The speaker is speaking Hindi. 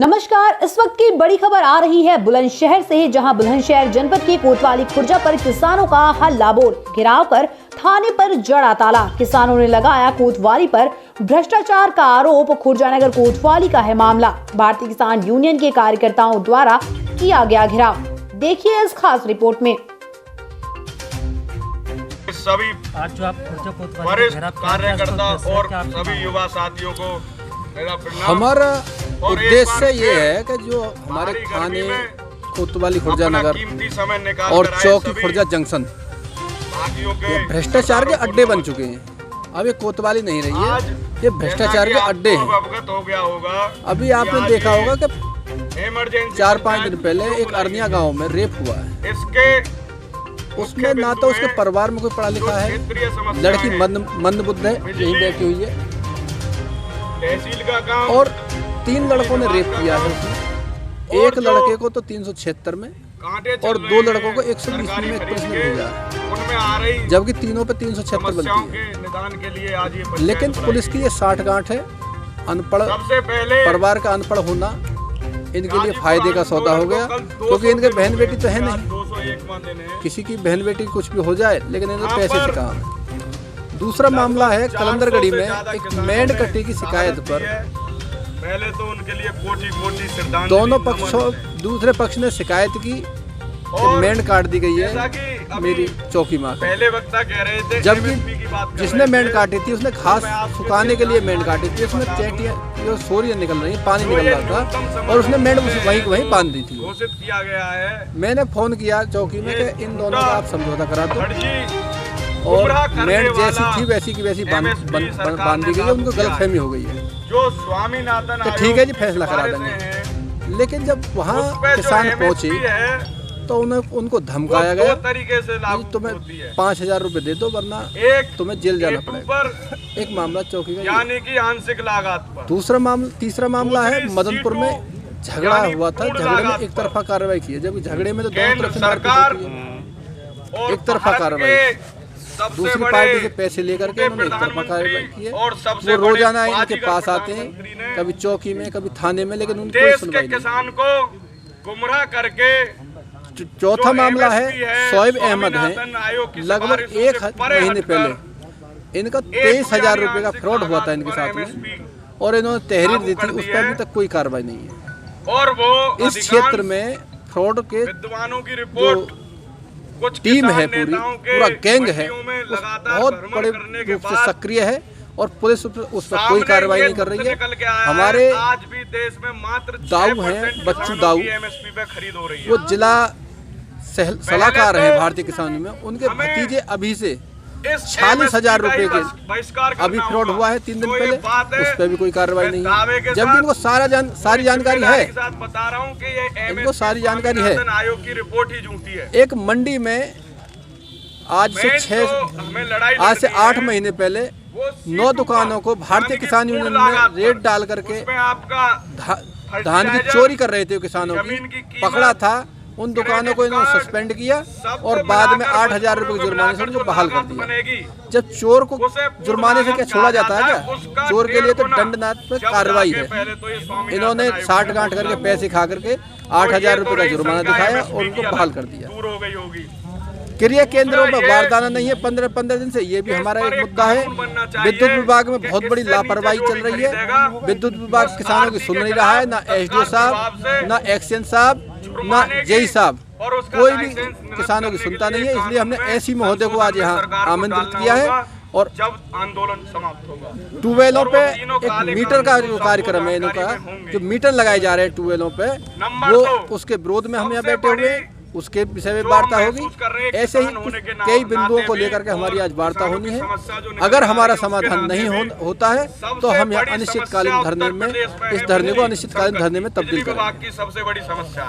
नमस्कार। इस वक्त की बड़ी खबर आ रही है बुलंदशहर से, जहां बुलंदशहर जनपद के कोतवाली खुर्जा पर किसानों का हल्ला बोल, घेराव कर थाने पर जड़ा ताला। किसानों ने लगाया कोतवाली पर भ्रष्टाचार का आरोप। खुर्जा नगर कोतवाली का है मामला। भारतीय किसान यूनियन के कार्यकर्ताओं द्वारा किया गया घेराव। देखिए इस खास रिपोर्ट में। सभी आज जो आप खुर्जा कोतवाली वरिष्ठ कार्यकर्ता और सभी युवा साथियों को मेरा प्रणाम। हमारा उद्देश्य ये है कि जो हमारे थाने कोतवाली खुर्जा नगर और चौकी खुर्जा जंक्शन ये भ्रष्टाचार के अड्डे बन चुके हैं। अब ये कोतवाली नहीं रही है, ये भ्रष्टाचार के अड्डे हैं। अवगत हो गया होगा। अभी आपने देखा होगा कि 4-5 दिन पहले एक अरनिया गांव में रेप हुआ है। उसमें ना तो उसके परिवार में कोई पढ़ा लिखा है, लड़की मंदबुद्ध है, यहीं बैठी हुई है, तहसील का काम और 3 लड़कों ने रेप किया है उसमें। एक लड़के को तो 376 में और 2 लड़कों को 120 में पुलिस ने भेजा है, जबकि तीनों पे 376 बनती है। निदान के लिए आज ये लेकिन पुलिस की ये 60 गांठ है। अनपढ़ परिवार का अनपढ़ होना इनके लिए फायदे का सौदा हो गया, क्योंकि इनके बहन बेटी तो है नहीं। किसी की बहन बेटी कुछ भी हो जाए, लेकिन इन्हें पैसे से काम है। दूसरा मामला है कलंदरगढ़ी में एक मेंढ कट्टी की शिकायत पर पहले तो उनके लिए कोटि श्रद्धांजलि। दोनों पक्षों दूसरे पक्ष ने शिकायत की कि मेंढ काट दी गई है मेरी चौकी माँ। पहले वक्ता कह रहे थे, जबकि जिसने मेंढ काटी थी उसने घास सुखाने के लिए मेंढ काटी थी। उसमें चेटियां जो सोरियां निकल रही, पानी निकल रहा था और उसने मेंढ वहीं बांध दी थी। घोषित किया गया है। मैंने फोन किया चौकी में कि इन दोनों का आप समझौता करा दो, और मेंढ जैसी थी वैसी की वैसी बांध दी गई है। उनको गलतफहमी हो गई है। जो स्वामीनाथन तो ठीक है जी, फैसला करा देंगे। लेकिन जब वहाँ किसान पहुँचे तो उनको धमकाया गया, तरीके से तुम्हें 5,000 रुपए दे दो वरना तुम्हें जेल जाना पड़ेगा। एक मामला चौकी का, यानी कि आंशिक लागत पर। तीसरा मामला है मदनपुर में झगड़ा हुआ था। झगड़े में एक तरफा कार्रवाई की है, जबकि झगड़े में तो दोनों तरफ से सरकार एक तरफा कार्रवाई। दूसरी पार्टी से पैसे लेकर के उन्होंने एक तरफा कार्रवाई की है। वो रोजाना इनके पास आते हैं, कभी चौकी में कभी थाने में, लेकिन उनकी कोई सुनवाई नहीं। किसान को गुमराह करके। चौथा मामला है शोएब अहमद है। लगभग 1 महीने पहले इनका 23,000 रुपए का फ्रॉड हुआ था इनके साथ में, और इन्होंने तहरीर दी थी। उस पर अभी तक कोई कार्रवाई नहीं है। और वो इस क्षेत्र में फ्रॉड के विद्वानों की रिपोर्ट टीम है, पूरा गैंग है, बहुत बड़े रूप से सक्रिय है, और पुलिस उस पर कोई कार्रवाई नहीं कर रही है। हमारे आज भी देश में मात्र दाऊ हैं, बच्चू दाऊ, वो जिला सलाहकार है भारतीय किसान यूनियन में। उनके भतीजे अभी से 46,000 रुपए के अभी फ्रॉड हुआ है 3 दिन पहले, उस पर भी कोई कार्रवाई नहीं है, जबकि इनको सारी जानकारी है। इनको सारी जानकारी है। एक मंडी में आज से 8 महीने पहले 9 दुकानों को भारतीय किसान यूनियन ने रेड डाल करके धान की चोरी कर रहे थे किसानों की, पकड़ा था। उन दुकानों को इन्होंने सस्पेंड किया और बाद में 8,000 रुपए के जुर्माने से उनको बहाल कर दिया। जब चोर को जुर्माने से क्या छोड़ा जाता है क्या? चोर के लिए तो दंडनात्मक कार्रवाई है। इन्होंने 60 गांठ करके पैसे खा करके 8,000 रुपए का जुर्माना दिखाया और उनको बहाल कर दिया। क्रिया केंद्रों में बारदाना नहीं है 15 दिन से, ये भी हमारा एक मुद्दा है। विद्युत विभाग में बहुत बड़ी लापरवाही चल रही है। विद्युत विभाग किसानों की सुन नहीं रहा है, ना एसडीओ साहब, ना एक्सचेंज साहब, ना जेई साहब, कोई भी किसानों की सुनता नहीं है। इसलिए हमने ऐसी महोदय को आज यहाँ आमंत्रित किया है, और जब आंदोलन समाप्त होगा ट्यूबवेलों पे एक मीटर का जो कार्यक्रम है इनका, जो मीटर लगाए जा रहे हैं ट्यूबवेलों पे, वो उसके विरोध में हम यहाँ बैठे हुए हैं। उसके विषय में वार्ता होगी। ऐसे ही कई बिंदुओं को लेकर के हमारी आज वार्ता होनी है। अगर हमारा समाधान नहीं होता है तो हम यहाँ अनिश्चितकालीन धरने में, इस धरने को अनिश्चितकालीन धरने में तब्दील करेंगे। सबसे बड़ी समस्या है।